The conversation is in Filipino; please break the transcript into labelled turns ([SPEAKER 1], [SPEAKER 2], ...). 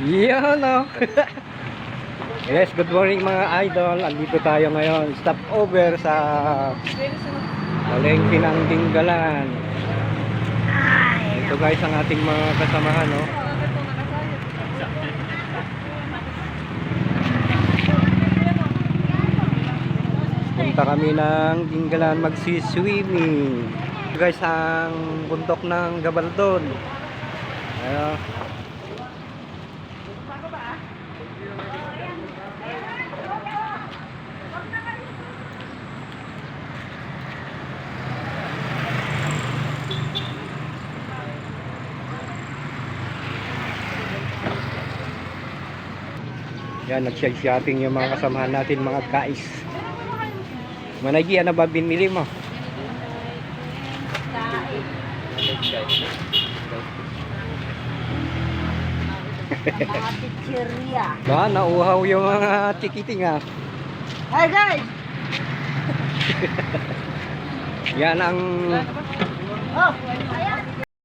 [SPEAKER 1] Yan o. Yes, good morning mga idol. Andito tayo ngayon. Stop over sa palengke ng Dinggalan. Ito guys ang ating mga kasamahan, no? Punta kami ng Dinggalan magsi-swimming. Ito guys ang bundok ng Gabaldon. Ayan. Yan, nag-shopping yung mga kasamahan natin, mga guys. Managi, ano ba binili mo?
[SPEAKER 2] Mga pizzeria.
[SPEAKER 1] Ba, nauhaw yung mga tikiting ha.
[SPEAKER 2] Hi guys!
[SPEAKER 1] Yan ang
[SPEAKER 2] Oh, ayan!